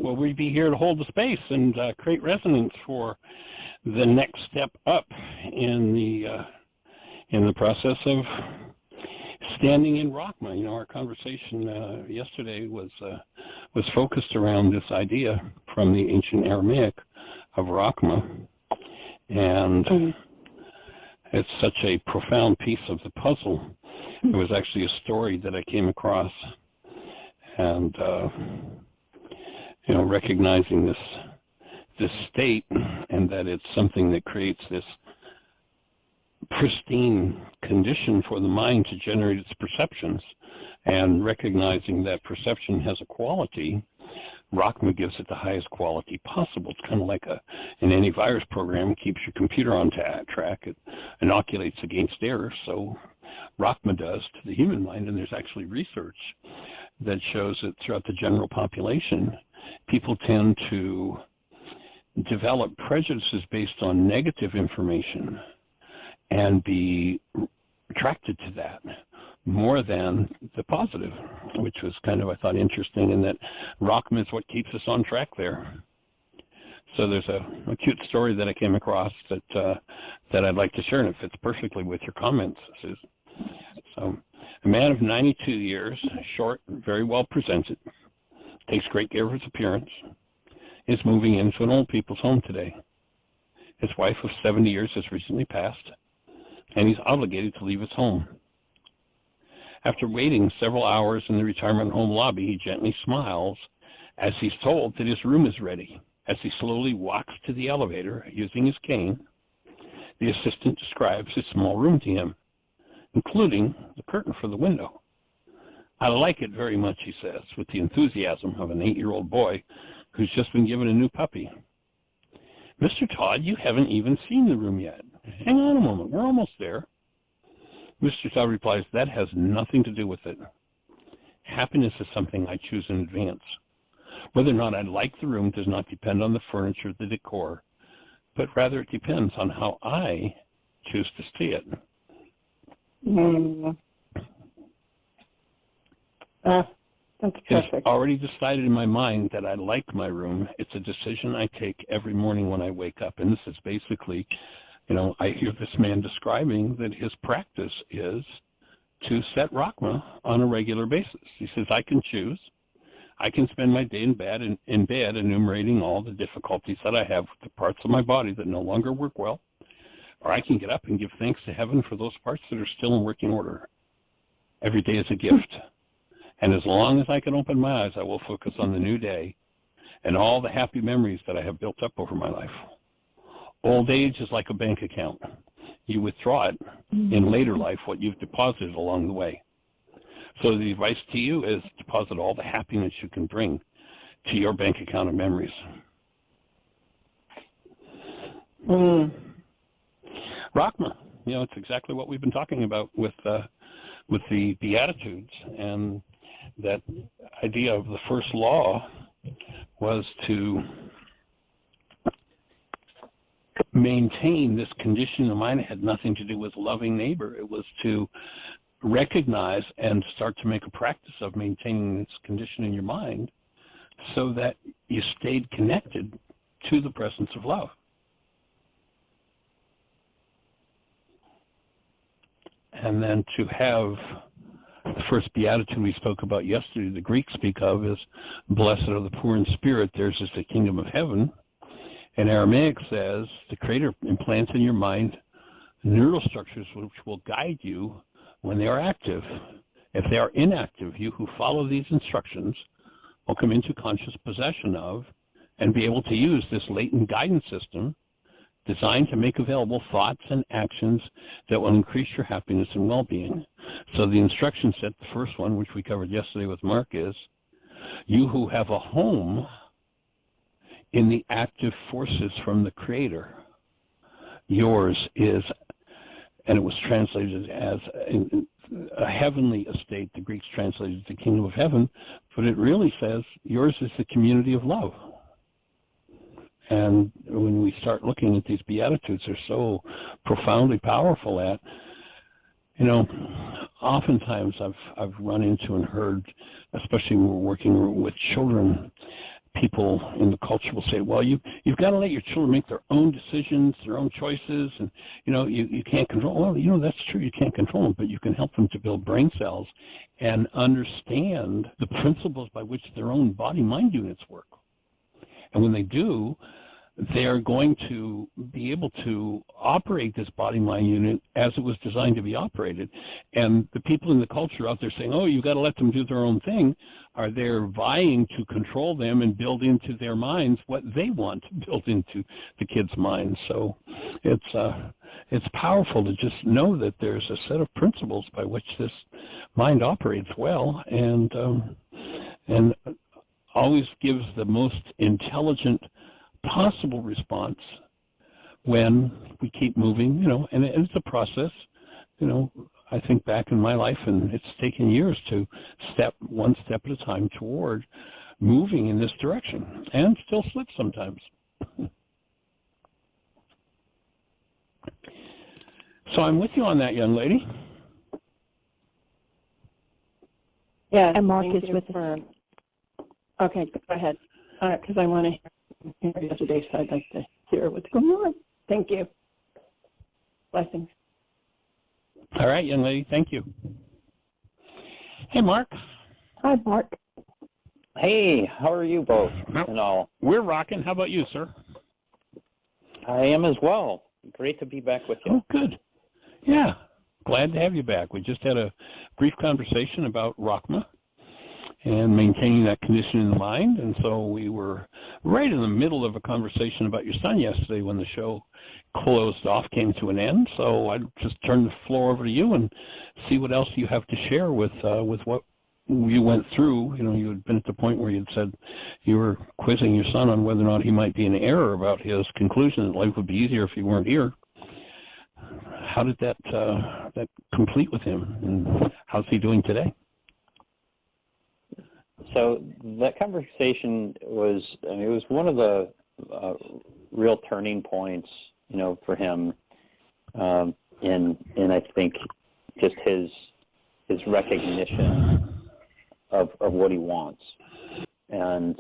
will we be here to hold the space and create resonance for the next step up in the process of standing in Rachma. You know, our conversation yesterday was focused around this idea from the ancient Aramaic of Rachma, and it's such a profound piece of the puzzle. It was actually a story that I came across, and you know, recognizing this state, and that it's something that creates this pristine condition for the mind to generate its perceptions, and recognizing that perception has a quality. Rachma gives it the highest quality possible. It's kind of like an antivirus program. It keeps your computer on track. It inoculates against errors. So Rachma does to the human mind, and there's actually research that shows that throughout the general population, people tend to develop prejudices based on negative information and be attracted to that more than the positive, which was kind of, I thought, interesting, in that Rachma is what keeps us on track there. So there's a cute story that I came across that I'd like to share, and it fits perfectly with your comments, Susan. So, a man of 92 years, short, very well presented, takes great care of his appearance, is moving into an old people's home today. His wife of 70 years has recently passed, and he's obligated to leave his home. After waiting several hours in the retirement home lobby, he gently smiles as he's told that his room is ready. As he slowly walks to the elevator using his cane, the assistant describes his small room to him, including the curtain for the window. "I like it very much," he says, with the enthusiasm of an 8-year-old boy who's just been given a new puppy. "Mr. Todd, you haven't even seen the room yet. Hang on a moment, we're almost there." Mr. Todd replies, "That has nothing to do with it. Happiness is something I choose in advance. Whether or not I like the room does not depend on the furniture, the decor, but rather it depends on how I choose to see it." That's perfect. It's already decided in my mind that I like my room. It's a decision I take every morning when I wake up. And this is basically, you know, I hear this man describing that his practice is to set Rachma on a regular basis. He says, I can choose. I can spend my day in bed enumerating all the difficulties that I have with the parts of my body that no longer work well, or I can get up and give thanks to heaven for those parts that are still in working order. Every day is a gift. And as long as I can open my eyes, I will focus on the new day and all the happy memories that I have built up over my life. Old age is like a bank account. You withdraw it in later life what you've deposited along the way. So the advice to you is deposit all the happiness you can bring to your bank account of memories. Rachma, you know, it's exactly what we've been talking about with the Beatitudes, and that idea of the first law was to maintain this condition of mind. It had nothing to do with loving neighbor. It was to recognize and start to make a practice of maintaining this condition in your mind so that you stayed connected to the presence of love. And then to have the first beatitude we spoke about yesterday, the Greeks speak of, is blessed are the poor in spirit, theirs is the kingdom of heaven. And Aramaic says the Creator implants in your mind neural structures which will guide you when they are active. If they are inactive, you who follow these instructions will come into conscious possession of and be able to use this latent guidance system designed to make available thoughts and actions that will increase your happiness and well-being. So the instruction set, the first one, which we covered yesterday with Mark, is you who have a home in the active forces from the Creator, yours is, and it was translated as a heavenly estate. The Greeks translated the kingdom of heaven, but it really says yours is the community of love. And when we start looking at these Beatitudes, they're so profoundly powerful at, you know, oftentimes I've run into and heard, especially when we're working with children, people in the culture will say, well, you've got to let your children make their own decisions, their own choices, and you can't control. Well, that's true, you can't control them, but you can help them to build brain cells and understand the principles by which their own body-mind units work. And when they do, they're going to be able to operate this body-mind unit as it was designed to be operated. And the people in the culture out there saying, oh, you've got to let them do their own thing, are they're vying to control them and build into their minds what they want to build into the kids' minds. So it's powerful to just know that there's a set of principles by which this mind operates well, and always gives the most intelligent possible response when we keep moving, and it's a process. I think back in my life, and it's taken years to one step at a time toward moving in this direction, and still slip sometimes. So I'm with you on that, young lady. Yeah, And Mark is with us. Okay, go ahead. Because I want to hear yesterday, so I'd like to hear what's going on. Thank you. Blessings. All right, young lady, thank you. Hey, Mark. Hi, Mark. Hey, how are you both and all? We're rocking. How about you, sir? I am as well. Great to be back with you. Oh, good. Yeah, glad to have you back. We just had a brief conversation about Rachma and maintaining that condition in the mind. And so we were right in the middle of a conversation about your son yesterday when the show closed off, came to an end. So I'd just turn the floor over to you and see what else you have to share with what you went through. You had been at the point where you'd said you were quizzing your son on whether or not he might be in error about his conclusion that life would be easier if he weren't here. How did that complete with him, and how's he doing today? So that conversation was, it was one of the real turning points, for him, in I think just his recognition of what he wants. And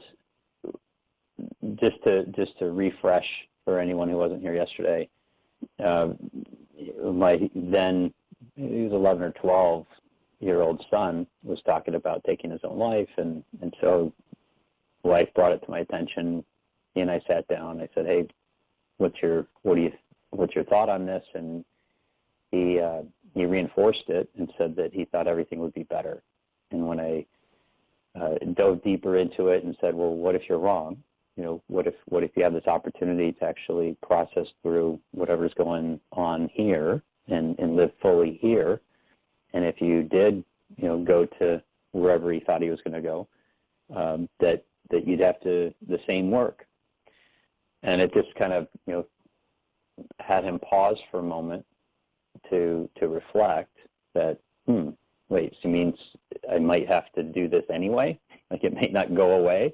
just to refresh for anyone who wasn't here yesterday, my then, he was 11 or 12-year-old son was talking about taking his own life, and so wife brought it to my attention. He and I sat down. I said, "Hey, what's your thought on this?" And he reinforced it and said that he thought everything would be better. And when I dove deeper into it and said, "Well, what if you're wrong? What if you have this opportunity to actually process through whatever's going on here and live fully here? And if you did, go to wherever he thought he was going to go, that you'd have to the same work." And it just kind of, had him pause for a moment to reflect that, wait, so it means I might have to do this anyway? Like it may not go away?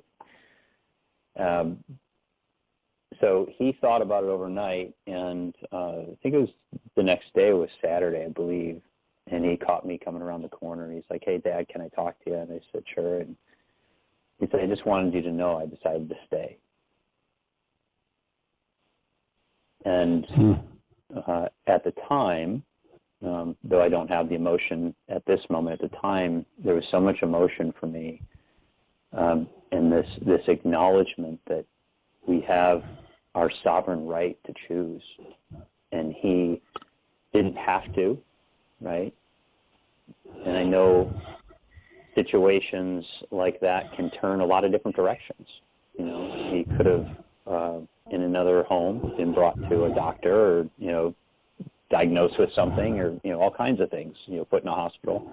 So he thought about it overnight, and I think it was the next day, was Saturday, I believe, and he caught me coming around the corner, and he's like, "Hey, Dad, can I talk to you?" And I said, "Sure." And he said, "I just wanted you to know I decided to stay." And at the time, though I don't have the emotion at this moment, at the time, there was so much emotion for me, and this acknowledgement that we have our sovereign right to choose, and he didn't have to, right? And I know situations like that can turn a lot of different directions. He could have, in another home, been brought to a doctor, or, diagnosed with something, or, all kinds of things, put in a hospital.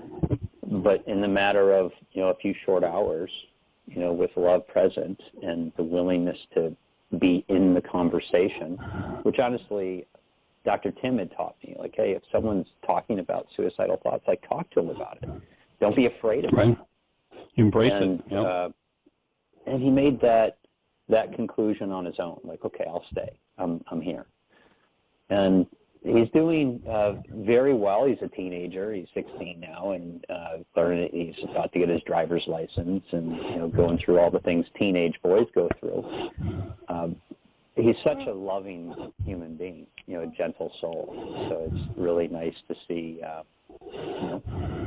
But in the matter of, a few short hours, with love present and the willingness to be in the conversation, which honestly, Dr. Tim had taught me, like, hey, if someone's talking about suicidal thoughts, like, talk to them about it. Don't be afraid of it. Embrace it. Yep. And he made that conclusion on his own, like, okay, I'll stay. I'm here. And He's doing very well. He's a teenager. He's 16 now, and he's about to get his driver's license, and going through all the things teenage boys go through. He's such a loving human being, a gentle soul. So it's really nice to see,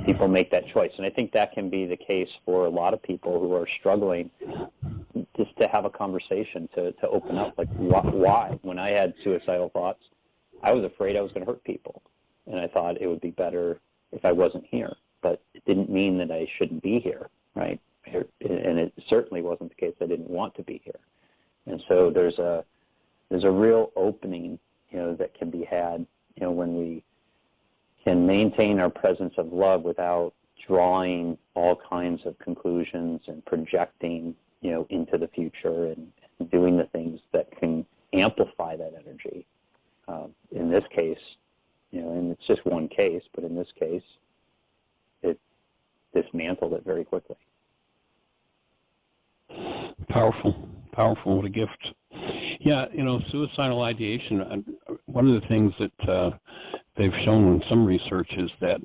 people make that choice. And I think that can be the case for a lot of people who are struggling, just to have a conversation, to open up. Like, why? When I had suicidal thoughts, I was afraid I was going to hurt people. And I thought it would be better if I wasn't here. But it didn't mean that I shouldn't be here, right? And it certainly wasn't the case I didn't want to be here. And so there's a real opening, that can be had, when we can maintain our presence of love without drawing all kinds of conclusions and projecting, into the future and doing the things that can amplify that energy. In this case, and it's just one case, but in this case, it dismantled it very quickly. Powerful, what a gift. Yeah, suicidal ideation, one of the things that they've shown in some research is that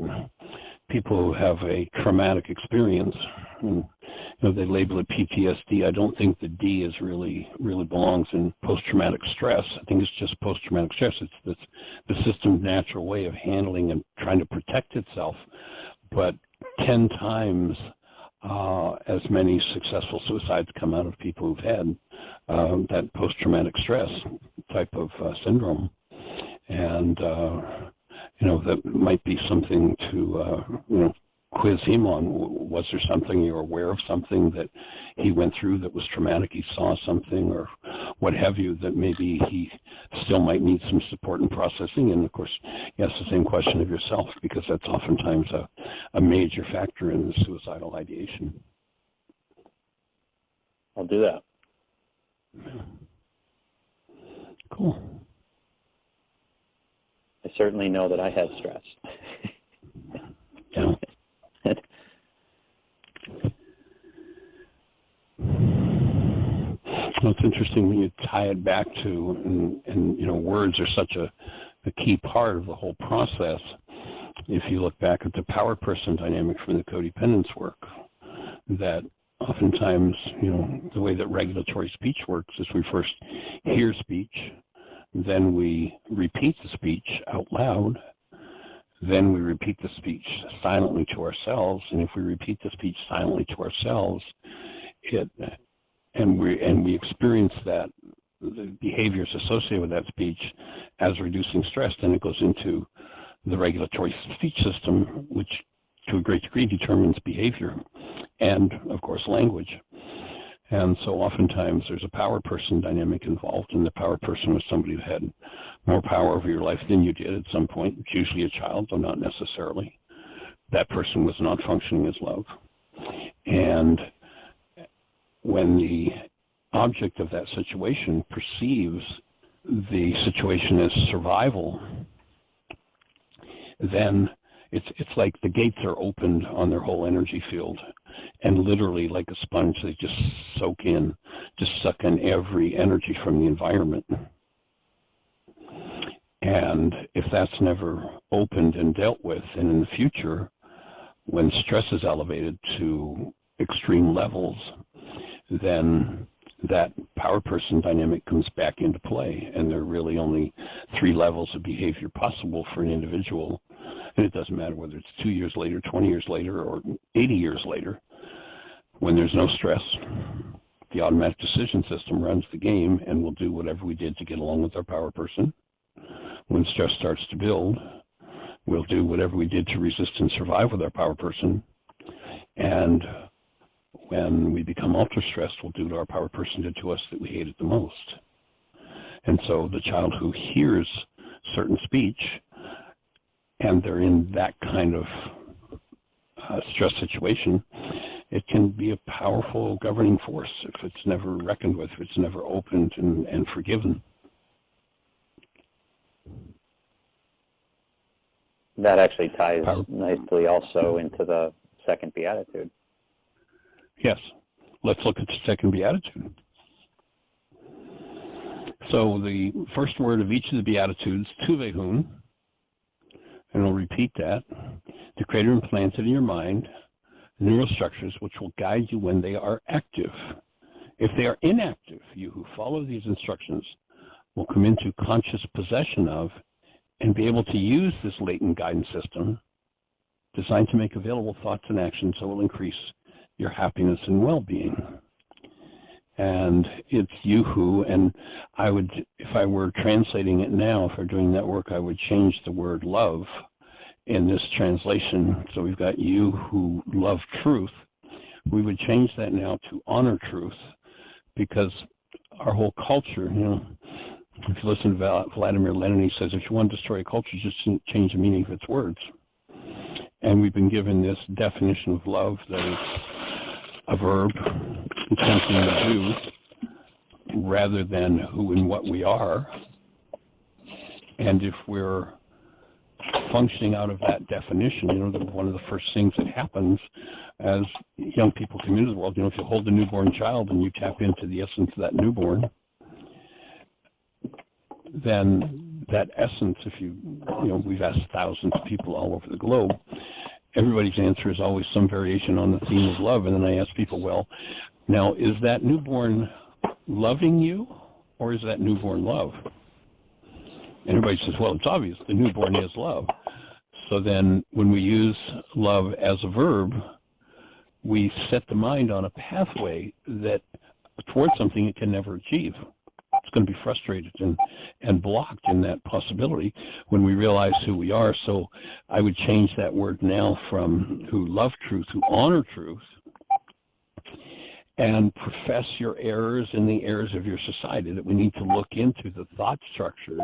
people who have a traumatic experience, and, they label it PTSD. I don't think the D is really belongs in post-traumatic stress. I think it's just post-traumatic stress. It's the system's natural way of handling and trying to protect itself. But 10 times as many successful suicides come out of people who've had that post-traumatic stress type of syndrome. And, that might be something to, quiz him on. Was there something, you're aware of something that he went through that was traumatic? He saw something or what have you that maybe he still might need some support in processing. And of course, you ask the same question of yourself, because that's oftentimes a major factor in the suicidal ideation. I'll do that. Cool. I certainly know that I had stress. Yeah. Well, it's interesting when you tie it back to, and words are such a key part of the whole process. If you look back at the power person dynamic from the codependence work, that oftentimes, the way that regulatory speech works is we first hear speech, then we repeat the speech out loud, then we repeat the speech silently to ourselves, and if we repeat the speech silently to ourselves, and we experience that, the behaviors associated with that speech as reducing stress, then it goes into the regulatory speech system, which to a great degree determines behavior and, of course, language. And so oftentimes there's a power person dynamic involved, and the power person was somebody who had more power over your life than you did at some point. It's usually a child, though not necessarily. That person was not functioning as love. And when the object of that situation perceives the situation as survival, then it's like the gates are opened on their whole energy field, and literally like a sponge, they just suck in every energy from the environment. And if that's never opened and dealt with, and in the future, when stress is elevated to extreme levels, then that power person dynamic comes back into play, and there are really only 3 levels of behavior possible for an individual. And it doesn't matter whether it's 2 years later, 20 years later, or 80 years later. When there's no stress, the automatic decision system runs the game, and we'll do whatever we did to get along with our power person. When stress starts to build, we'll do whatever we did to resist and survive with our power person. And when we become ultra-stressed, we'll do to our power person did to us that we hated the most. And so the child who hears certain speech, and they're in that kind of stress situation, it can be a powerful governing force if it's never reckoned with, if it's never opened and forgiven. That actually ties nicely also into the second beatitude. Yes. Let's look at the second beatitude. So the first word of each of the Beatitudes, tuvehun, and I'll repeat that, the Creator implanted in your mind neural structures which will guide you when they are active. If they are inactive, you who follow these instructions will come into conscious possession of and be able to use this latent guidance system designed to make available thoughts and actions that will increase your happiness and well-being. And it's you who, and I would, if I were translating it now, if I were doing that work, I would change the word love in this translation. So we've got you who love truth. We would change that now to honor truth, because our whole culture, if you listen to Vladimir Lenin, he says, if you want to destroy a culture, just change the meaning of its words. And we've been given this definition of love that it's a verb, it's something to do, rather than who and what we are. And if we're functioning out of that definition, one of the first things that happens as young people come into the world, if you hold a newborn child and you tap into the essence of that newborn, then that essence, we've asked thousands of people all over the globe, everybody's answer is always some variation on the theme of love. And then I ask people, well, now is that newborn loving you, or is that newborn love? And everybody says, well, it's obvious, the newborn is love. So then when we use love as a verb, we set the mind on a pathway that towards something it can never achieve. It's going to be frustrated and blocked in that possibility when we realize who we are. So I would change that word now from who love truth, who honor truth, and profess your errors and the errors of your society, that we need to look into the thought structures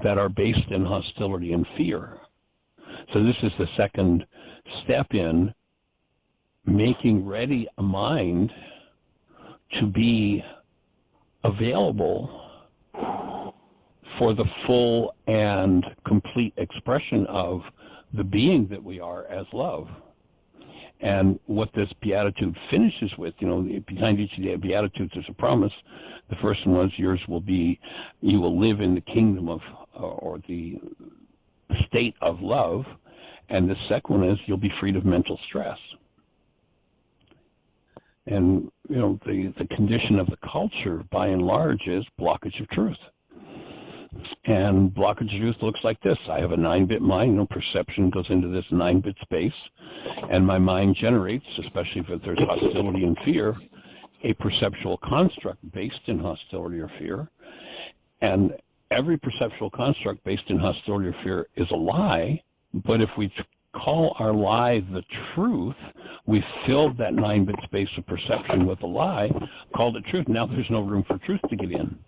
that are based in hostility and fear. So this is the second step in making ready a mind to be available for the full and complete expression of the being that we are as love. And what this beatitude finishes with, behind each of the Beatitudes there's a promise. The first one was, yours will be, you will live in the kingdom of, or the state of love. And the second one is, you'll be freed of mental stress. And, the condition of the culture, by and large, is blockage of truth. And blockage of truth looks like this. I have a 9-bit mind. Perception goes into this 9-bit space. And my mind generates, especially if there's hostility and fear, a perceptual construct based in hostility or fear. And every perceptual construct based in hostility or fear is a lie. But if we call our lie the truth, we filled that 9-bit space of perception with a lie, called it truth. Now there's no room for truth to get in.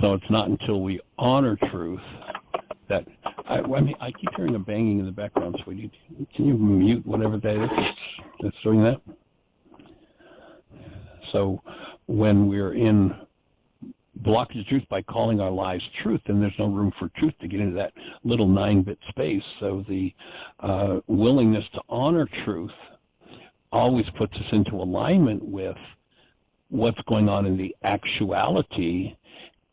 So it's not until we honor truth that, I keep hearing a banging in the background, sweetie. Can you mute whatever that is that's doing that? So when we're in blockage of truth by calling our lies truth, then there's no room for truth to get into that little 9-bit space. So the willingness to honor truth always puts us into alignment with what's going on in the actuality.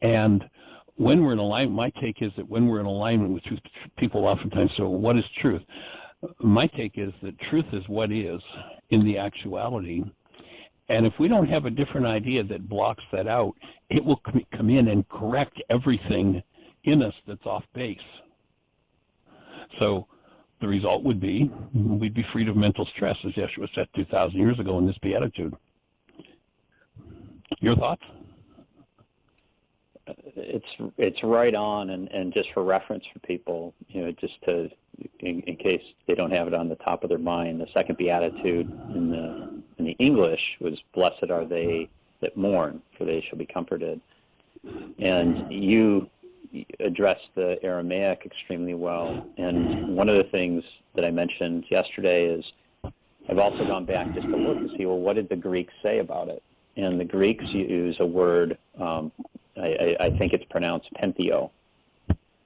And when we're in alignment, my take is that when we're in alignment with truth, people oftentimes say, well, what is truth? My take is that truth is what is in the actuality. And if we don't have a different idea that blocks that out, it will come in and correct everything in us that's off base. So the result would be, we'd be freed of mental stress, as Yeshua said 2,000 years ago in this Beatitude. Your thoughts? It's right on, and just for reference for people, just to, in case they don't have it on the top of their mind, the second Beatitude in the English was, blessed are they that mourn, for they shall be comforted. And you addressed the Aramaic extremely well. And one of the things that I mentioned yesterday is I've also gone back just to look to see, well, what did the Greeks say about it? And the Greeks use a word, I think it's pronounced pentheo,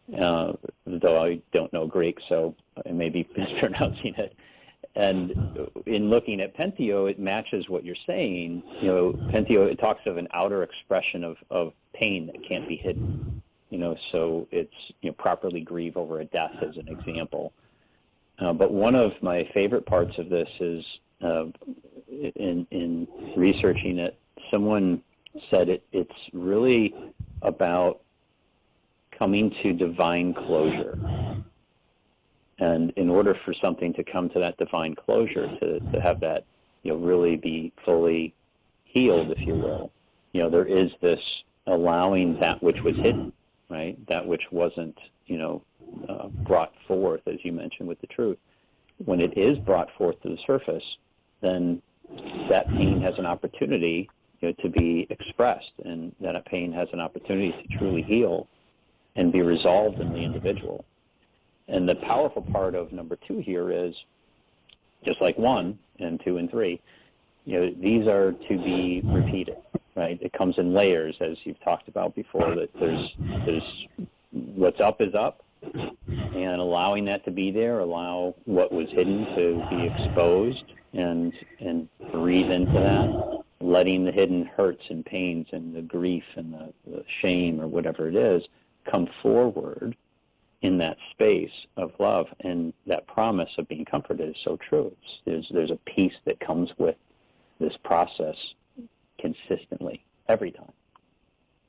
though I don't know Greek, so I may be mispronouncing it. And in looking at Penteo, it matches what you're saying. Penteo, it talks of an outer expression of pain that can't be hidden. So it's, properly grieve over a death as an example. But one of my favorite parts of this is in researching it, someone said it's really about coming to divine closure. And in order for something to come to that divine closure, to have that, really be fully healed, if you will, there is this allowing that which was hidden, right? That which wasn't, brought forth, as you mentioned, with the truth. When it is brought forth to the surface, then that pain has an opportunity, to be expressed, and that pain has an opportunity to truly heal and be resolved in the individual. And the powerful part of number 2 here is, just like 1 and 2 and 3, these are to be repeated, right? It comes in layers, as you've talked about before, that there's what's up is up, and allowing that to be there, allow what was hidden to be exposed, and breathe into that, letting the hidden hurts and pains and the grief and the shame or whatever it is come forward in that space of love. And that promise of being comforted is so true. There's a peace that comes with this process consistently, every time.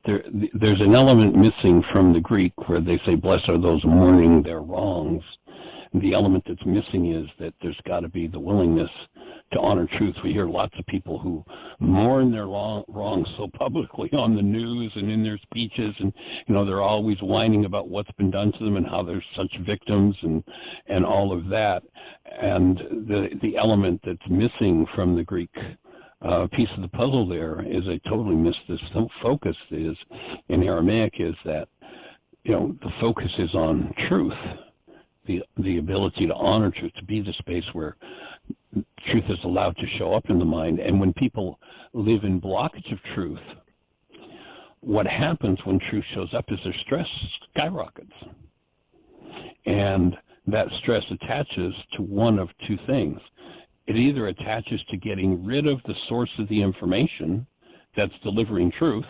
There's an element missing from the Greek where they say, blessed are those mourning their wrongs. And the element that's missing is that there's got to be the willingness to honor truth. We hear lots of people who mourn their wrongs so publicly on the news and in their speeches, and they're always whining about what's been done to them and how they're such victims and all of that. And the element that's missing from the Greek piece of the puzzle there is I totally missed this focus is in Aramaic is that the focus is on truth, the ability to honor truth, to be the space where truth is allowed to show up in the mind. And when people live in blockage of truth, what happens when truth shows up is their stress skyrockets. And that stress attaches to one of 2 things. It either attaches to getting rid of the source of the information that's delivering truth.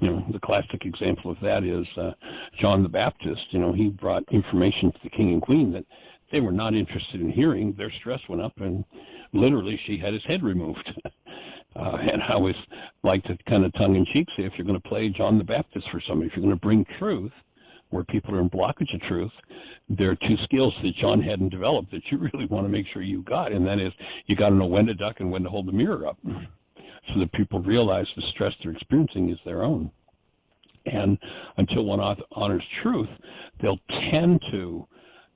The classic example of that is John the Baptist. He brought information to the king and queen that they were not interested in hearing. Their stress went up, and literally she had his head removed. And I always like to kind of tongue-in-cheek say, if you're going to play John the Baptist for somebody, if you're going to bring truth where people are in blockage of truth, there are 2 skills that John hadn't developed that you really want to make sure you got, and that is you got to know when to duck and when to hold the mirror up so that people realize the stress they're experiencing is their own. And until one honors truth, they'll tend to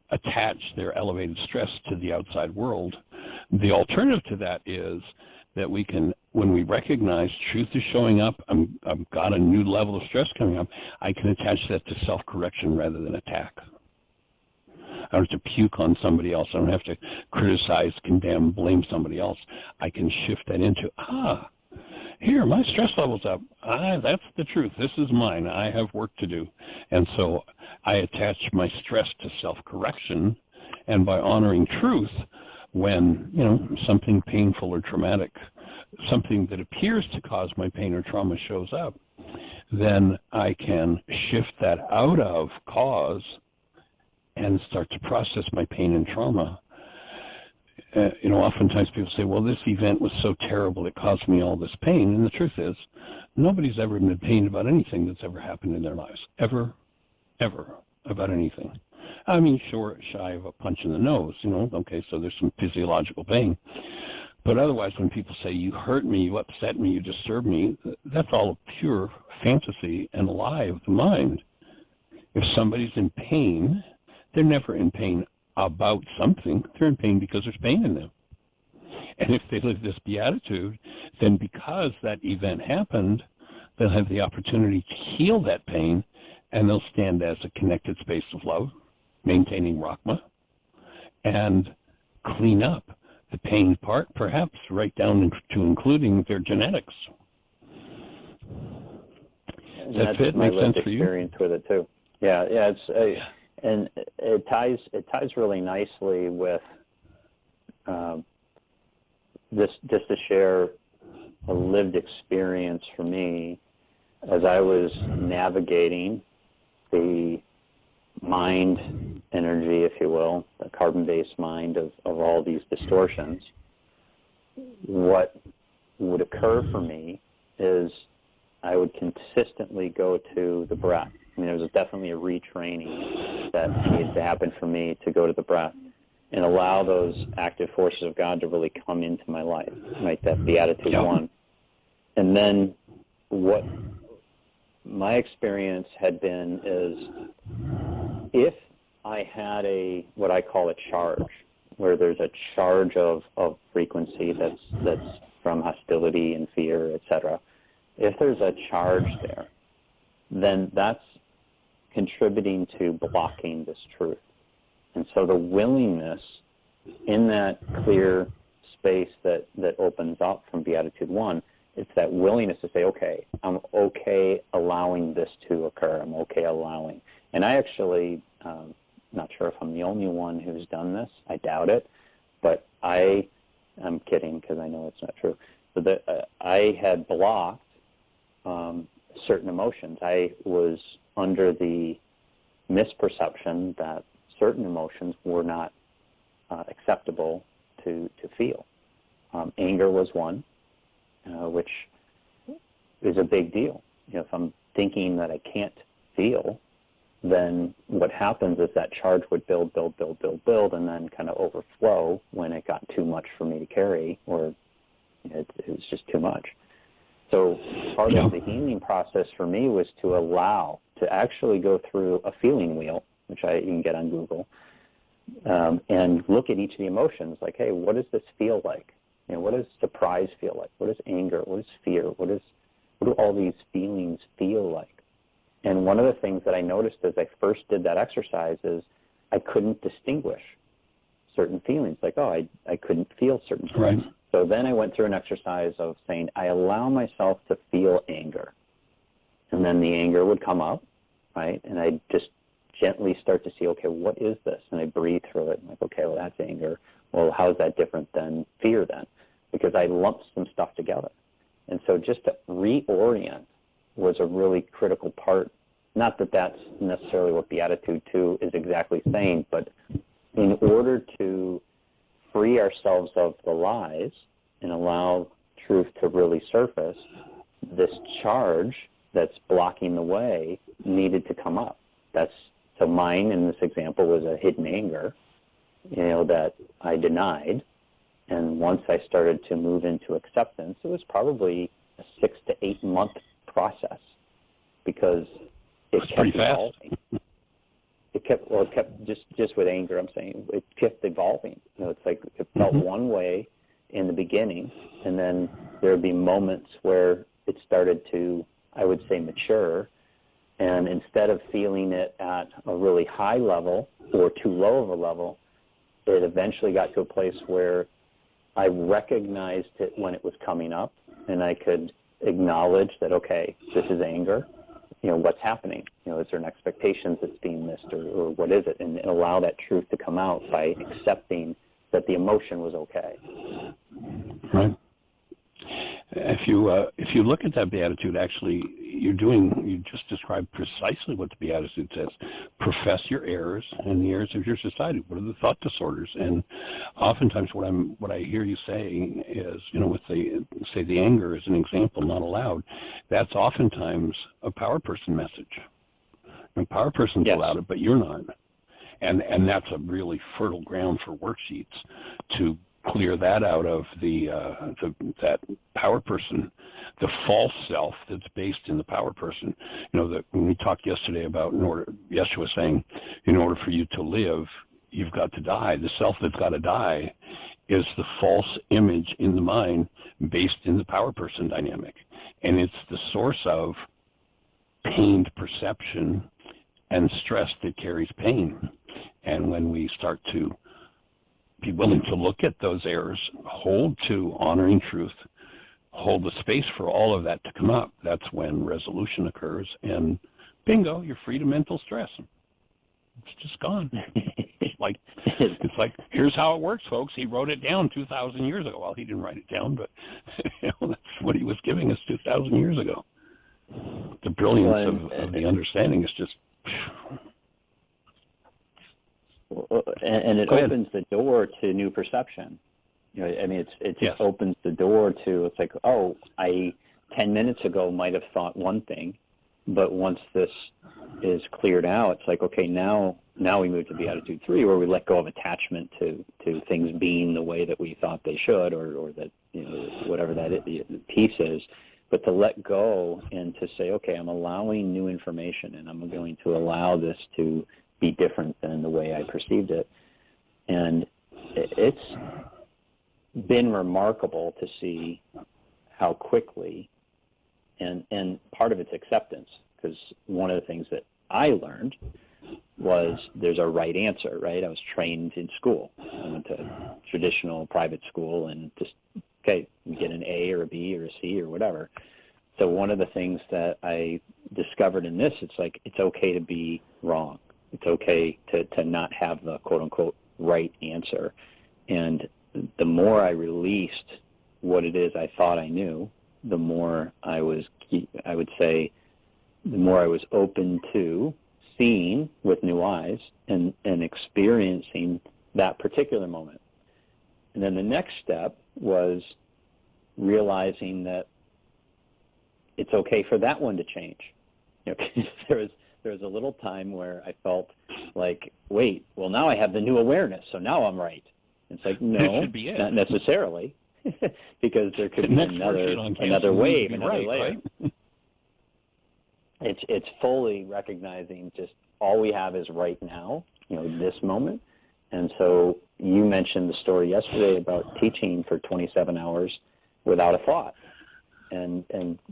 attach their elevated stress to the outside world. The alternative to that is that we can, when we recognize truth is showing up, I've got a new level of stress coming up, I can attach that to self-correction rather than attack. I don't have to puke on somebody else. I don't have to criticize, condemn, blame somebody else. I can shift that into, here, my stress level's up. That's the truth. This is mine. I have work to do. And so I attach my stress to self-correction, and by honoring truth, when, something painful or traumatic, something that appears to cause my pain or trauma shows up, then I can shift that out of cause and start to process my pain and trauma. Oftentimes people say, well, this event was so terrible, it caused me all this pain. And the truth is, nobody's ever been pained about anything that's ever happened in their lives. Ever, about anything. I mean, shy of a punch in the nose, okay, so there's some physiological pain. But otherwise, when people say, you hurt me, you upset me, you disturbed me, that's all a pure fantasy and a lie of the mind. If somebody's in pain, they're never in pain about something. They're in pain because there's pain in them. And if they live this beatitude, then because that event happened, they'll have the opportunity to heal that pain, and they'll stand as a connected space of love, maintaining Rachma, and clean up the pain part, perhaps right down to including their genetics. Does that fit? My Make sense lived for you? Experience with it too. And it ties really nicely with just to share a lived experience for me as I was navigating the mind energy, if you will, the carbon-based mind of all these distortions. What would occur for me is I would consistently go to the breath. I mean, there was definitely a retraining that needed to happen for me to go to the breath and allow those active forces of God to really come into my life, right? That Beatitude 1. And then what my experience had been is if I had what I call a charge, where there's a charge of frequency that's from hostility and fear, etc. If there's a charge there, then that's contributing to blocking this truth. And so the willingness in that clear space that opens up from Beatitude 1, it's that willingness to say, okay, I'm okay allowing this to occur. I'm okay allowing. And I actually, not sure if I'm the only one who's done this. I doubt it. But I'm kidding because I know it's not true. So I had blocked certain emotions. I was under the misperception that certain emotions were not acceptable to feel. Anger was one, which is a big deal. You know, if I'm thinking that I can't feel, then what happens is that charge would build, and then kind of overflow when it got too much for me to carry, or it was just too much. So part of the healing process for me was to allow, to actually go through a feeling wheel, which you can get on Google, and look at each of the emotions, like, hey, what does this feel like? You know, what does surprise feel like? What is anger? What is fear? What do all these feelings feel like? And one of the things that I noticed as I first did that exercise is I couldn't distinguish certain feelings. Like, oh, I couldn't feel certain things. Right. So then I went through an exercise of saying, I allow myself to feel anger. And then the anger would come up, right? And I just gently start to see, okay, what is this? And I breathe through it. I'm like, okay, well, that's anger. Well, how is that different than fear then? Because I lumped some stuff together. And so just to reorient was a really critical part. Not that that's necessarily what Beatitude 2 is exactly saying, but in order to free ourselves of the lies and allow truth to really surface, this charge that's blocking the way needed to come up. So mine in this example was a hidden anger, that I denied. And once I started to move into acceptance, it was probably a 6 to 8 month process, because it kept evolving. It kept just with anger, I'm saying, it kept evolving. It's like it felt one way in the beginning, and then there would be moments where it started to, I would say, mature. And instead of feeling it at a really high level or too low of a level, it eventually got to a place where I recognized it when it was coming up, and I could acknowledge that, okay, this is anger. What's happening? Is there an expectation that's being missed, or what is it? And allow that truth to come out by accepting that the emotion was okay. Right. If you look at that Beatitude, actually, you just described precisely what the Beatitude says. Profess your errors and the errors of your society. What are the thought disorders? And oftentimes, what I hear you saying is, with the anger as an example, not allowed. That's oftentimes a power person message. And power person's allowed it, but you're not. And that's a really fertile ground for worksheets to clear that out of that power person, the false self that's based in the power person. That when we talked yesterday about, Yeshua was saying, in order for you to live, you've got to die. The self that's got to die is the false image in the mind based in the power person dynamic. And it's the source of pained perception and stress that carries pain. And when we start to be willing to look at those errors, hold to honoring truth, hold the space for all of that to come up, that's when resolution occurs, and bingo, you're free to mental stress. It's just gone. it's like, here's how it works, folks. He wrote it down 2,000 years ago. Well, he didn't write it down, but that's what he was giving us 2,000 years ago. The brilliance of the understanding is just. And it opens the door to new perception. You know, I mean, it just opens the door to, it's like, oh, I 10 minutes ago might have thought one thing, but once this is cleared out, it's like, okay, now we move to Beatitude 3, where we let go of attachment to things being the way that we thought they should, or that, you know, whatever that piece is, but to let go and to say, okay, I'm allowing new information, and I'm going to allow this to be different than the way I perceived it. And it's been remarkable to see how quickly, and part of it's acceptance, because one of the things that I learned was there's a right answer, right? I was trained in school. I went to traditional private school, and just, okay, you get an A or a B or a C or whatever. So one of the things that I discovered in this, it's like, it's okay to be wrong. It's okay to not have the quote-unquote right answer. And the more I released what it is I thought I knew, the more I would say, the more I was open to seeing with new eyes and experiencing that particular moment. And then the next step was realizing that it's okay for that one to change. You know, there was a little time where I felt like, wait, well, now I have the new awareness, so now I'm right. It's like, no, not necessarily, because there could be another wave, another layer. Right? It's fully recognizing just all we have is right now, you know, this moment. And so you mentioned the story yesterday about teaching for 27 hours without a thought, and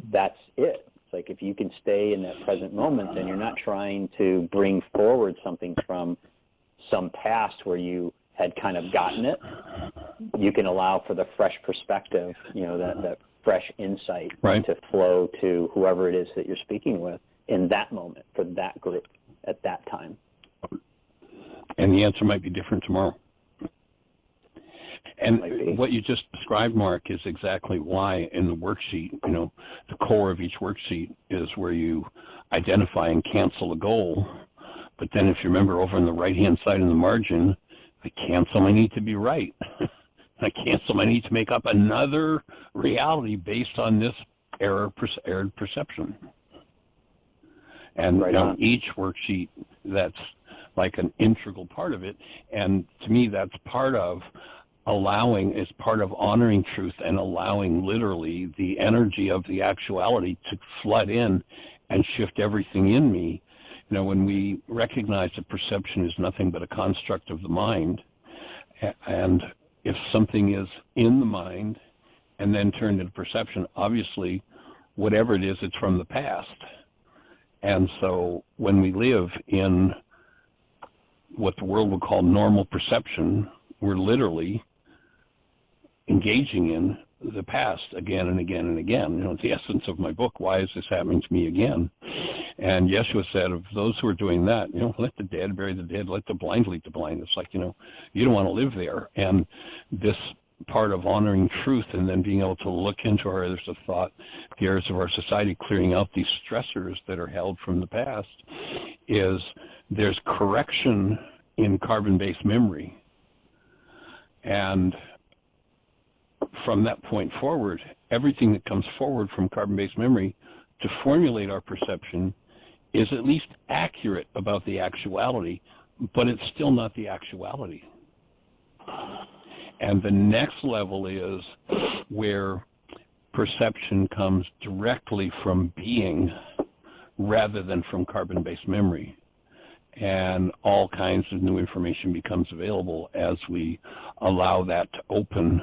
that's it. It's like, if you can stay in that present moment, then you're not trying to bring forward something from some past where you had kind of gotten it. You can allow for the fresh perspective, you know, that fresh insight to flow to whoever it is that you're speaking with in that moment, for that group, at that time. And the answer might be different tomorrow. And what you just described, Mark, is exactly why in the worksheet, you know, the core of each worksheet is where you identify and cancel a goal. But then if you remember, over on the right-hand side in the margin, I cancel my need to be right. I cancel my need to make up another reality based on this errored perception. And each worksheet, that's like an integral part of it. And to me, that's part of is part of honoring truth and allowing literally the energy of the actuality to flood in and shift everything in me. You know, when we recognize that perception is nothing but a construct of the mind, and if something is in the mind and then turned into perception, obviously, whatever it is, it's from the past. And so when we live in what the world would call normal perception, we're literally engaging in the past again and again and again. You know, it's the essence of my book, Why Is This Happening to Me Again? And Yeshua said, of those who are doing that, you know, let the dead bury the dead, let the blind lead the blind. It's like, you know, you don't want to live there. And this part of honoring truth and then being able to look into our errors of thought, the errors of our society, clearing out these stressors that are held from the past, is there's correction in carbon-based memory. And from that point forward, everything that comes forward from carbon-based memory to formulate our perception is at least accurate about the actuality, but it's still not the actuality. And the next level is where perception comes directly from being rather than from carbon-based memory. And all kinds of new information becomes available as we allow that to open,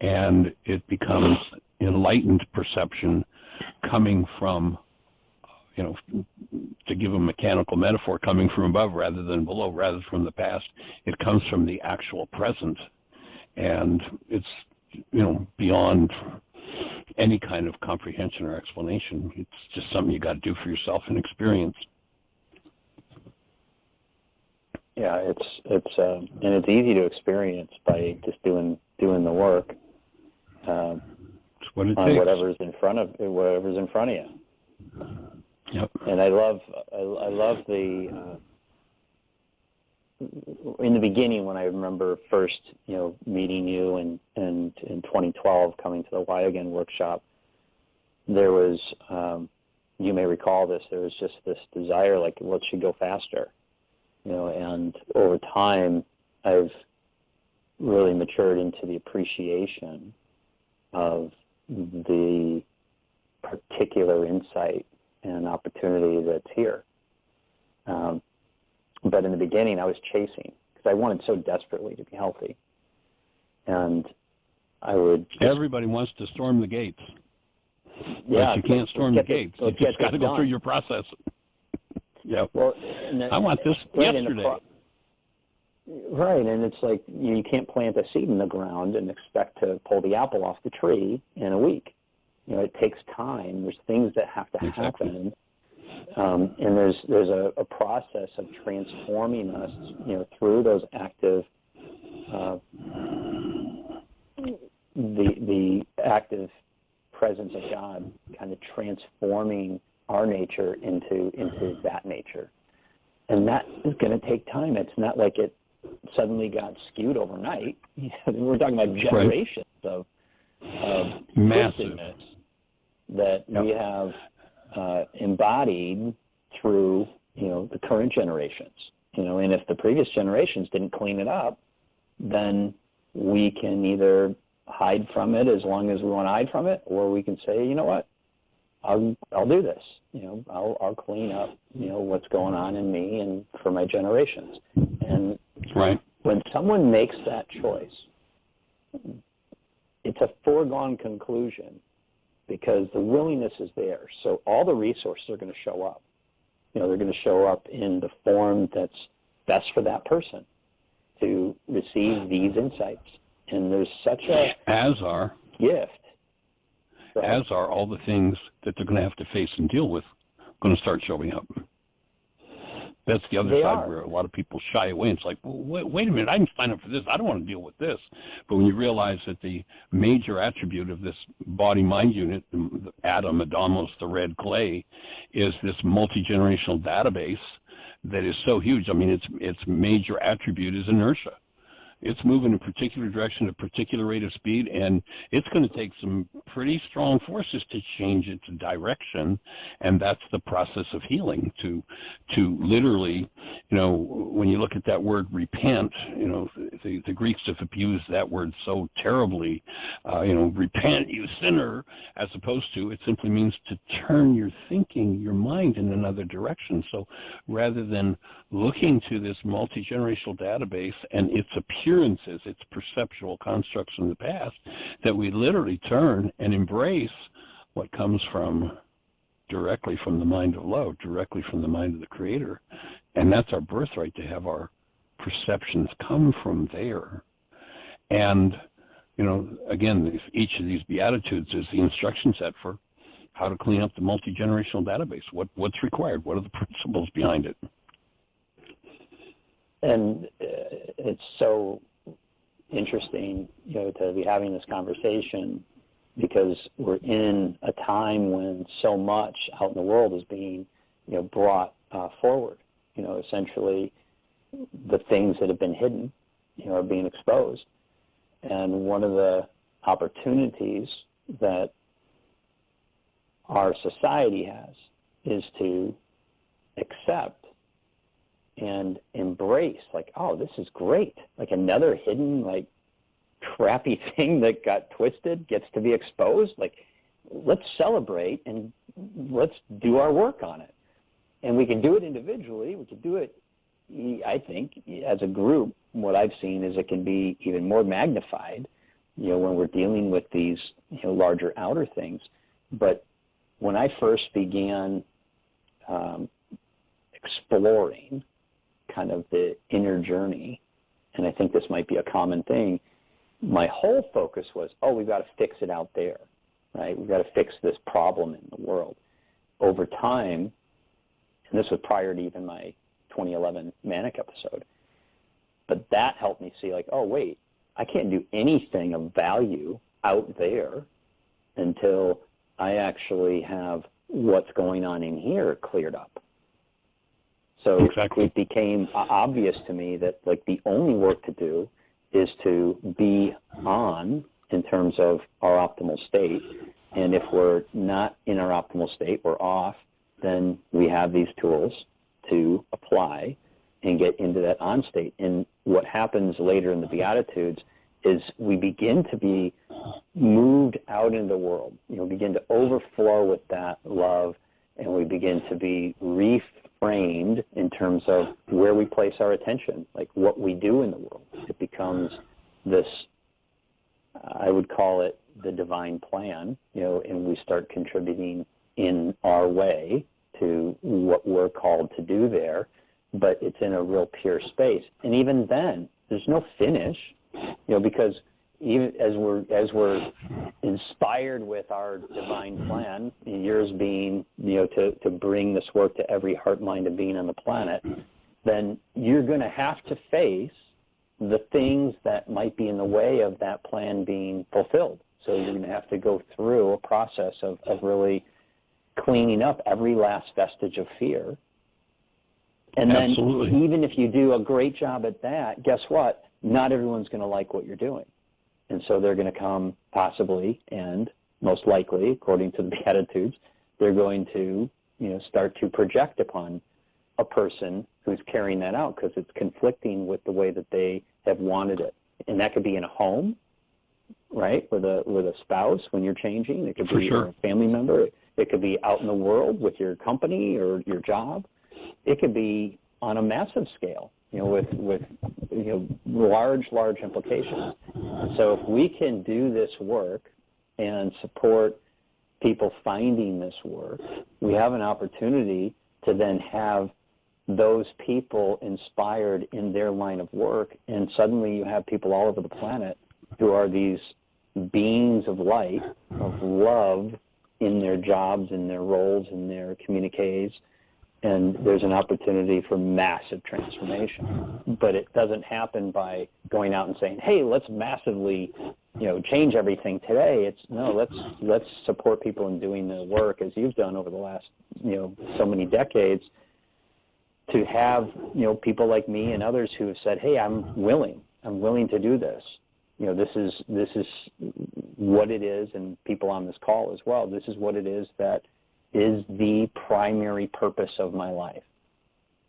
and it becomes enlightened perception coming from, you know, to give a mechanical metaphor, coming from above rather than below, rather from the past. It comes from the actual present. And it's, you know, beyond any kind of comprehension or explanation. It's just something you got to do for yourself and experience. Yeah, and it's easy to experience by just doing the work It's what it on takes. whatever's in front of you. Yep. And I love the in the beginning when I remember first meeting you and in 2012 coming to the Why Again workshop, there was you may recall this, there was just this desire like it should go faster. And over time, I've really matured into the appreciation of the particular insight and opportunity that's here. But in the beginning, I was chasing because I wanted so desperately to be healthy. And I would... Everybody wants to storm the gates. Yeah. But you can't storm the gates. You just got to go through your process. Yeah. Well, I want this yesterday. Right, and it's like you can't plant a seed in the ground and expect to pull the apple off the tree in a week. It takes time. There's things that have to happen, and there's a process of transforming us, through those active, the active presence of God, kind of transforming our nature into that nature. And that is going to take time. It's not like it suddenly got skewed overnight. We're talking about generations of twistedness that we have embodied through, the current generations. And if the previous generations didn't clean it up, then we can either hide from it as long as we want to hide from it, or we can say, you know what, I'll do this. I'll clean up, what's going on in me and for my generations. And when someone makes that choice, it's a foregone conclusion because the willingness is there. So all the resources are going to show up. They're going to show up in the form that's best for that person to receive these insights. And there's such a gift. As are all the things that they're going to have to face and deal with going to start showing up. That's the other side where a lot of people shy away. It's like, well, wait a minute, I didn't sign up for this. I don't want to deal with this. But when you realize that the major attribute of this body-mind unit, the atom, Adamos, the red clay, is this multi-generational database that is so huge. I mean, its major attribute is inertia. It's moving in a particular direction at a particular rate of speed, and it's going to take some pretty strong forces to change its direction, and that's the process of healing, to literally, when you look at that word repent, the Greeks have abused that word so terribly, repent, you sinner, as opposed to, it simply means to turn your thinking, your mind in another direction. So rather than looking to this multi-generational database and its appearances, its perceptual constructs from the past, that we literally turn and embrace what comes directly from the mind of love, directly from the mind of the Creator. And that's our birthright, to have our perceptions come from there. And, again, each of these Beatitudes is the instruction set for how to clean up the multi-generational database. What's required? What are the principles behind it? And it's so interesting, to be having this conversation, because we're in a time when so much out in the world is being, brought forward. Essentially, the things that have been hidden, are being exposed. And one of the opportunities that our society has is to accept and embrace, like, oh, this is great. Like another hidden, crappy thing that got twisted gets to be exposed. Like, let's celebrate and let's do our work on it. And we can do it individually. We can do it, I think, as a group. What I've seen is it can be even more magnified, when we're dealing with these, larger outer things. But when I first began exploring kind of the inner journey, and I think this might be a common thing, my whole focus was, we've got to fix it out there, right? We've got to fix this problem in the world. Over time, and this was prior to even my 2011 manic episode, But that helped me see, like, oh, wait, I can't do anything of value out there until I actually have what's going on in here cleared up. So exactly. it became obvious to me that, like, the only work to do is to be on in terms of our optimal state. And if we're not in our optimal state, we're off, then we have these tools to apply and get into that on state. And what happens later in the Beatitudes is we begin to be moved out into the world, begin to overflow with that love, and we begin to be reframed in terms of where we place our attention, like what we do in the world. It becomes this, I would call it the divine plan, and we start contributing in our way to what we're called to do there, but it's in a real pure space. And even then, there's no finish, because even as we're inspired with our divine plan, yours being, to bring this work to every heart, mind, and being on the planet, then you're going to have to face the things that might be in the way of that plan being fulfilled. So you're going to have to go through a process of really cleaning up every last vestige of fear. And then Absolutely. even if you do a great job at that, guess what? Not everyone's going to like what you're doing. And so they're going to come possibly, and most likely, according to the Beatitudes, they're going to start to project upon a person who's carrying that out because it's conflicting with the way that they have wanted it. And that could be in a home, right, with a spouse when you're changing. It could be a family member. It could be out in the world with your company or your job. It could be on a massive scale, with large implications. And so if we can do this work and support people finding this work, we have an opportunity to then have those people inspired in their line of work, and suddenly you have people all over the planet who are these beings of light, of love in their jobs, in their roles, in their communiques, and there's an opportunity for massive transformation. But it doesn't happen by going out and saying, hey, let's massively change everything today. It's no, let's support people in doing the work as you've done over the last so many decades, to have people like me and others who have said, hey, I'm willing to do this. This is what it is, and people on this call as well, this is what it is that is the primary purpose of my life.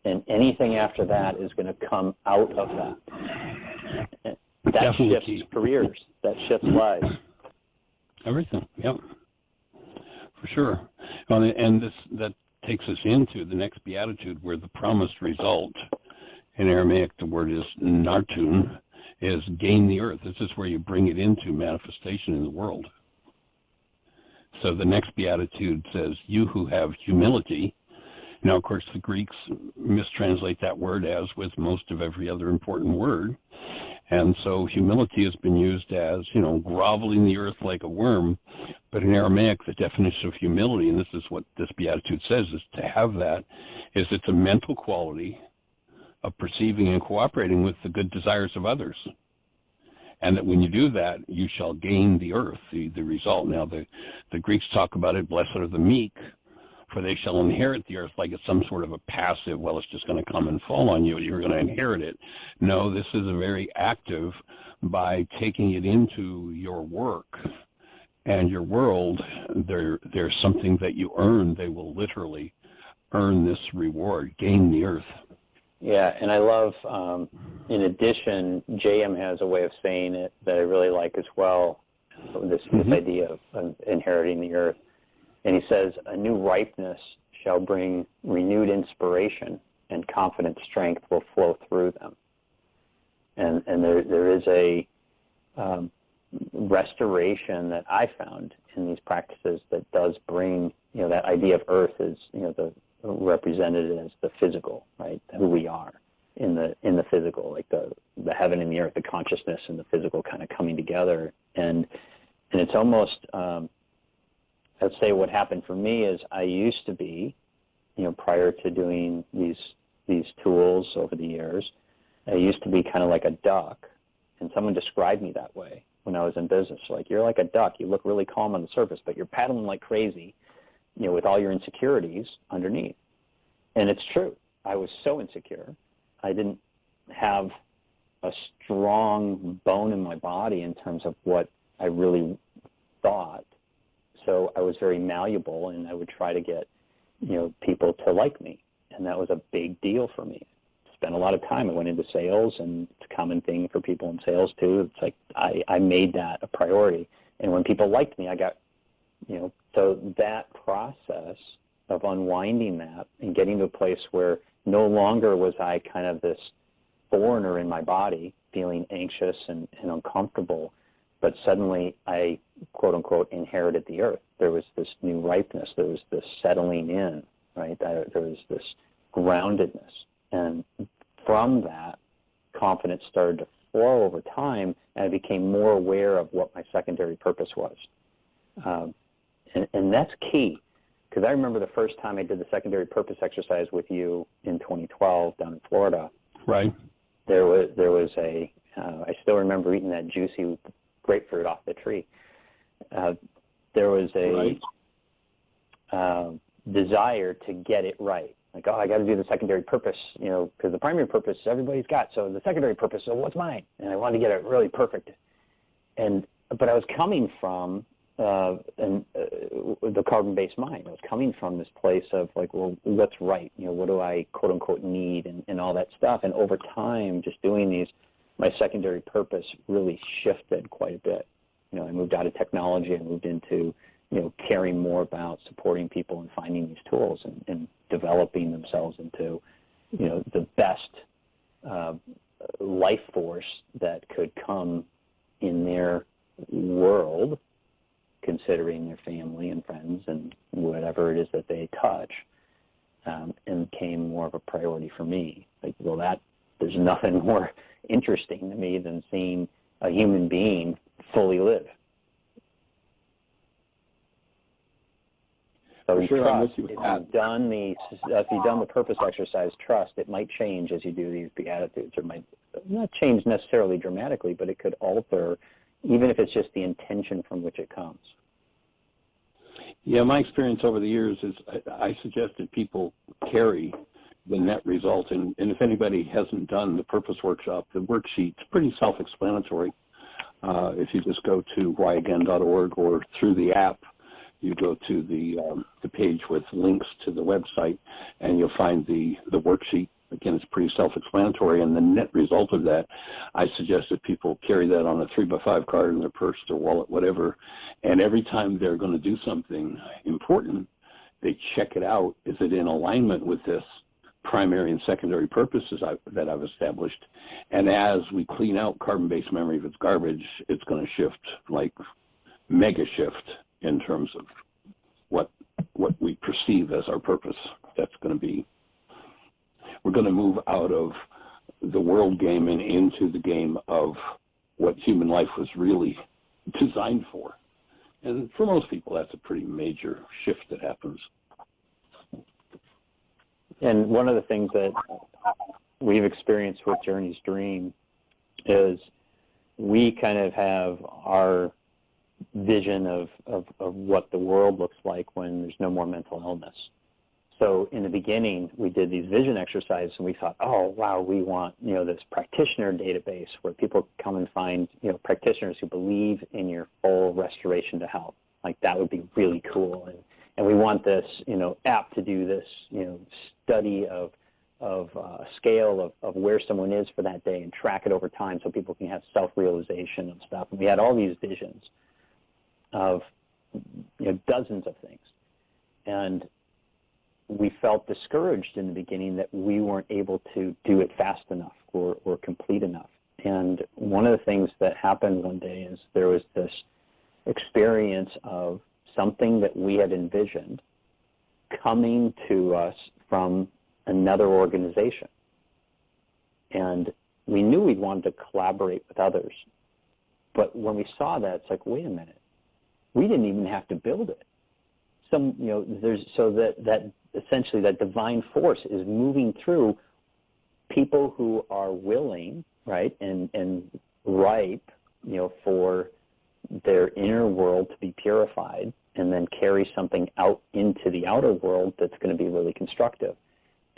And anything after that is going to come out of that. That Definitely. shifts careers. That shifts lives. Everything, yep. For sure. And that takes us into the next beatitude, where the promised result, in Aramaic the word is nartun, is gain the earth. This is where you bring it into manifestation in the world. So the next beatitude says, you who have humility. Now, of course, the Greeks mistranslate that word, as with most of every other important word. And so humility has been used as, groveling the earth like a worm. But in Aramaic, the definition of humility, and this is what this beatitude says, is to have that, is it's a mental quality of perceiving and cooperating with the good desires of others. And that when you do that, you shall gain the earth, the result. Now, the Greeks talk about it, blessed are the meek, for they shall inherit the earth, like it's some sort of a passive, well, it's just going to come and fall on you, you're going to inherit it. No, this is a very active, by taking it into your work and your world, there's something that you earn. They will literally earn this reward, gain the earth. Yeah, and I love, in addition, JM has a way of saying it that I really like as well, this idea of inheriting the earth. And he says, a new ripeness shall bring renewed inspiration, and confident strength will flow through them. And there is a restoration that I found in these practices that does bring, that idea of earth is, represented as the physical, right? Who we are in the physical, like the heaven and the earth, the consciousness and the physical kind of coming together. And it's almost, I'd say what happened for me is I used to be, prior to doing these tools over the years, I used to be kind of like a duck, and someone described me that way when I was in business. Like, you're like a duck. You look really calm on the surface, but you're paddling like crazy, with all your insecurities underneath. And it's true. I was so insecure. I didn't have a strong bone in my body in terms of what I really thought. So I was very malleable, and I would try to get, people to like me. And that was a big deal for me. Spent a lot of time. I went into sales, and it's a common thing for people in sales too. It's like I made that a priority. And when people liked me, I got, so that process of unwinding that and getting to a place where no longer was I kind of this foreigner in my body feeling anxious and uncomfortable, but suddenly I, quote unquote, inherited the earth. There was this new ripeness. There was this settling in, right? There was this groundedness. And from that, confidence started to flow over time, and I became more aware of what my secondary purpose was. And that's key, because I remember the first time I did the secondary purpose exercise with you in 2012 down in Florida. Right. There was I still remember eating that juicy grapefruit off the tree. There was a desire to get it right. Like, I got to do the secondary purpose, because the primary purpose everybody's got. So the secondary purpose, so what's mine? And I wanted to get it really perfect. But I was coming from the carbon-based mind. I was coming from this place of like, well, what's right? What do I, quote unquote, need, and all that stuff. And over time, just doing these, my secondary purpose really shifted quite a bit. I moved out of technology. I moved into, caring more about supporting people and finding these tools and developing themselves into, the best life force that could come in their world, considering their family and friends and whatever it is that they touch, and became more of a priority for me. Like, well, there's nothing more interesting to me than seeing a human being fully live. So sure, trust, if you've done the purpose exercise, trust, it might change as you do these Beatitudes. It might not change necessarily dramatically, but it could alter, even if it's just the intention from which it comes. Yeah, my experience over the years is I suggested people carry the net result. And if anybody hasn't done the purpose workshop, the worksheet's pretty self-explanatory. If you just go to whyagain.org or through the app, you go to the page with links to the website, and you'll find the worksheet. Again, it's pretty self-explanatory, and the net result of that, I suggest that people carry that on a 3x5 card in their purse or wallet, whatever, and every time they're going to do something important, they check it out. Is it in alignment with this primary and secondary purposes that I've established? And as we clean out carbon-based memory, if it's garbage, it's going to shift, like mega shift, in terms of what we perceive as our purpose. That's going to be, we're going to move out of the world game and into the game of what human life was really designed for. And for most people, that's a pretty major shift that happens. And one of the things that we've experienced with Journey's Dream is we kind of have our vision of what the world looks like when there's no more mental illness. So in the beginning, we did these vision exercises, and we thought, oh, wow, we want, this practitioner database where people come and find, practitioners who believe in your full restoration to health. Like, that would be really cool. And we want this, app to do this, study of a scale of where someone is for that day and track it over time so people can have self-realization and stuff. And we had all these visions of dozens of things. And we felt discouraged in the beginning that we weren't able to do it fast enough or complete enough. And one of the things that happened one day is there was this experience of something that we had envisioned coming to us from another organization. And we knew we wanted to collaborate with others. But when we saw that, it's like, wait a minute, we didn't even have to build it. There's so that essentially that divine force is moving through people who are willing, right, and ripe, for their inner world to be purified and then carry something out into the outer world that's going to be really constructive.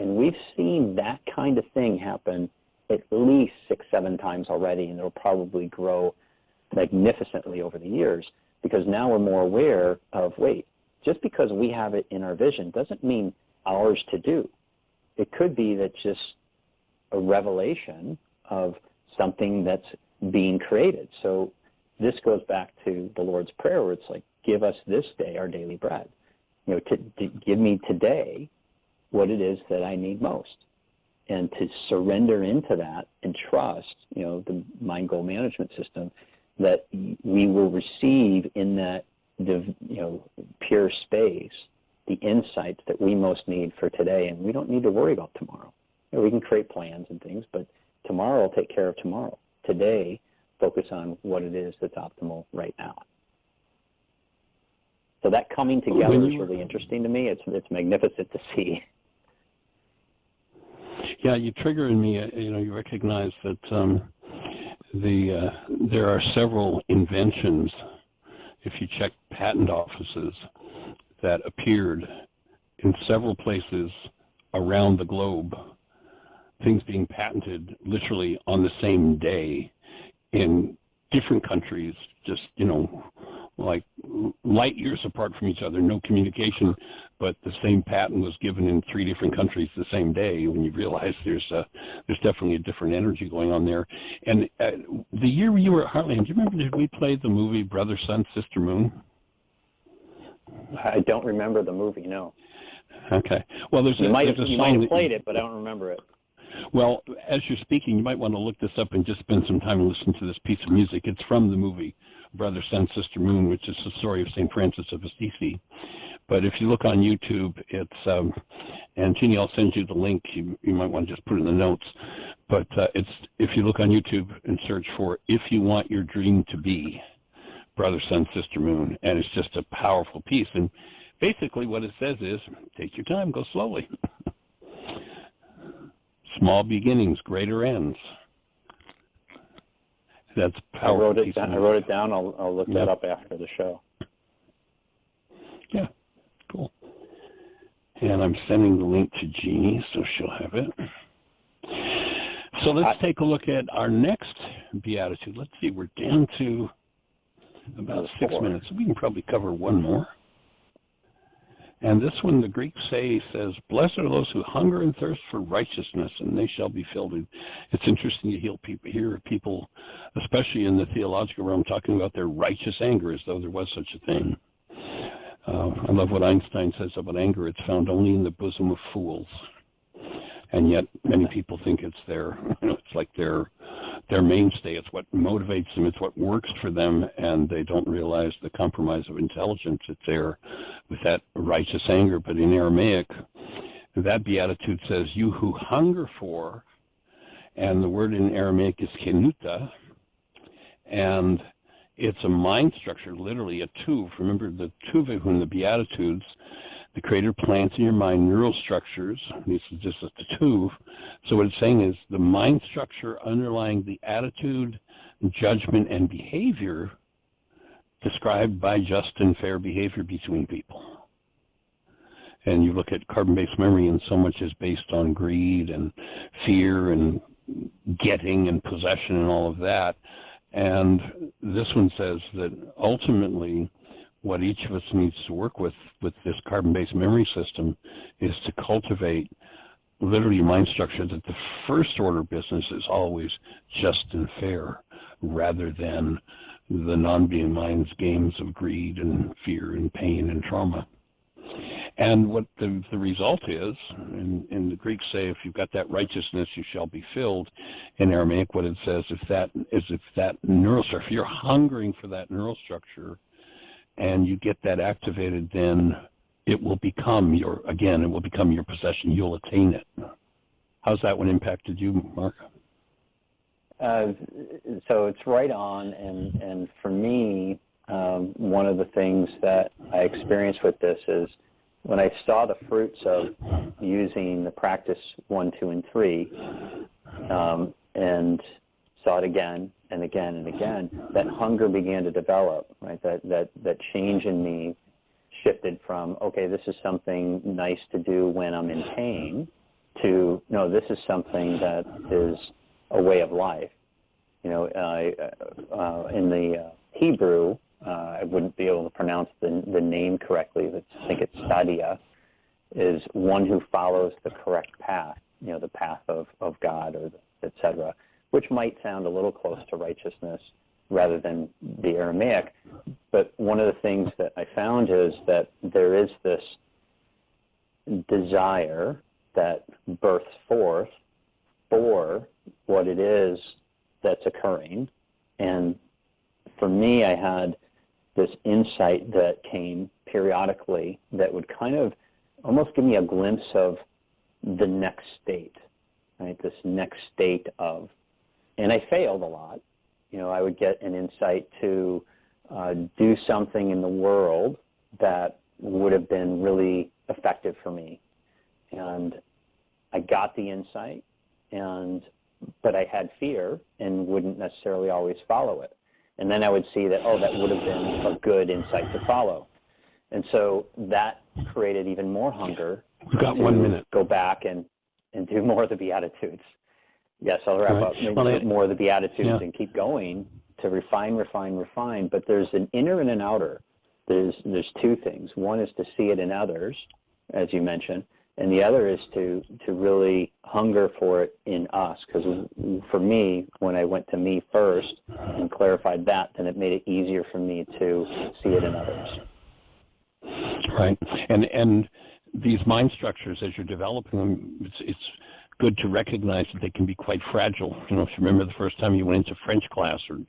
And we've seen that kind of thing happen at least 6-7 times already, and it'll probably grow magnificently over the years, because now we're more aware of, wait, just because we have it in our vision doesn't mean ours to do. It could be that just a revelation of something that's being created. So this goes back to the Lord's Prayer, where it's like, give us this day our daily bread. To give me today what it is that I need most. And to surrender into that and trust, the mind goal management system, that we will receive in that, pure space the insights that we most need for today. And we don't need to worry about tomorrow. We can create plans and things, but tomorrow will take care of tomorrow. Today, focus on what it is that's optimal right now. So that coming together is really interesting to me. It's magnificent to see. Yeah, you trigger in me, you recognize that there are several inventions, if you check patent offices, that appeared in several places around the globe, things being patented literally on the same day in different countries, just, like light years apart from each other, no communication, but the same patent was given in 3 different countries the same day. When you realize there's definitely a different energy going on there. And the year you were at Heartland, do you remember, did we play the movie Brother, Sun, Sister, Moon? I don't remember the movie, no. Okay. Well, you might have played it, but I don't remember it. Well, as you're speaking, you might want to look this up and just spend some time and listen to this piece of music. It's from the movie Brother, Sun, Sister, Moon, which is the story of St. Francis of Assisi. But if you look on YouTube, it's, and Jeannie, I'll send you the link. You might want to just put it in the notes. But if you look on YouTube and search for "If You Want Your Dream to Be," Brother, Sun, Sister, Moon, and it's just a powerful piece. And basically what it says is, take your time, go slowly. Small beginnings, greater ends. That's powerful. I wrote it down. I'll look that up after the show. Yeah, cool. And I'm sending the link to Jeannie, so she'll have it. So let's take a look at our next Beatitude. Let's see, we're down to about 6 minutes. So we can probably cover one more. And this one, the Greek says, "Blessed are those who hunger and thirst for righteousness, and they shall be filled." It's interesting to hear people, especially in the theological realm, talking about their righteous anger as though there was such a thing. I love what Einstein says about anger. It's found only in the bosom of fools. And yet many people think it's it's like their mainstay. It's what motivates them. It's what works for them, and they don't realize the compromise of intelligence that's there with that righteous anger. But in Aramaic, that Beatitude says, "You who hunger for," and the word in Aramaic is kenuta, and it's a mind structure, literally a tuv. Remember the tuv in the Beatitudes. The Creator plants in your mind neural structures. This is just a tuv. So what it's saying is the mind structure underlying the attitude, judgment, and behavior described by just and fair behavior between people. And you look at carbon-based memory, and so much is based on greed and fear and getting and possession and all of that. And this one says that ultimately what each of us needs to work with this carbon-based memory system is to cultivate literally mind structure that the first order of business is always just and fair, rather than the non-being mind's games of greed and fear and pain and trauma. And what the result is, in the Greeks say, if you've got that righteousness, you shall be filled. In Aramaic, what it says is if that neural structure, if you're hungering for that neural structure, and you get that activated, then it will become your possession. You'll attain it. How's that one impacted you, Mark? So it's right on, and for me, one of the things that I experienced with this is when I saw the fruits of using the practice 1, 2, and 3, and saw it again and again and again, that hunger began to develop, right? That change in me shifted from, okay, this is something nice to do when I'm in pain, to, no, this is something that is a way of life. You know, in the Hebrew, I wouldn't be able to pronounce the name correctly, but I think it's Sadia, is one who follows the correct path, you know, the path of God, or etc., which might sound a little close to righteousness rather than the Aramaic. But one of the things that I found is that there is this desire that births forth for what it is that's occurring. And for me, I had this insight that came periodically that would kind of almost give me a glimpse of the next state, right? This next state of, and I failed a lot. You know, I would get an insight to do something in the world that would have been really effective for me. And I got the insight, but I had fear and wouldn't necessarily always follow it. And then I would see that, oh, that would have been a good insight to follow. And so that created even more hunger. We've got 1 minute. Go back and do more of the Beatitudes. Yes, I'll wrap up. Maybe more of the Beatitudes and keep going to refine. But there's an inner and an outer. There's two things. One is to see it in others, as you mentioned, and the other is to really hunger for it in us. Because for me, when I went to me first and clarified that, then it made it easier for me to see it in others. Right, and these mind structures, as you're developing them, it's good to recognize that they can be quite fragile. You know, if you remember the first time you went into French class or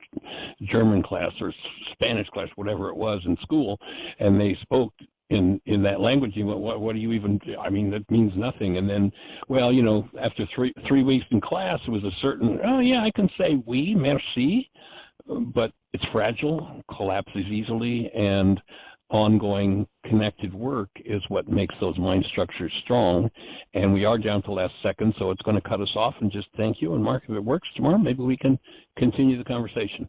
German class or Spanish class, whatever it was in school, and they spoke in that language, you went, what do you even, I mean, that means nothing. And then, well, you know, after three weeks in class, it was a certain, oh yeah, I can say oui, merci, but it's fragile, collapses easily, and ongoing connected work is what makes those mind structures strong. And we are down to last second, so it's going to cut us off. And just thank you. And Mark, if it works tomorrow, maybe we can continue the conversation.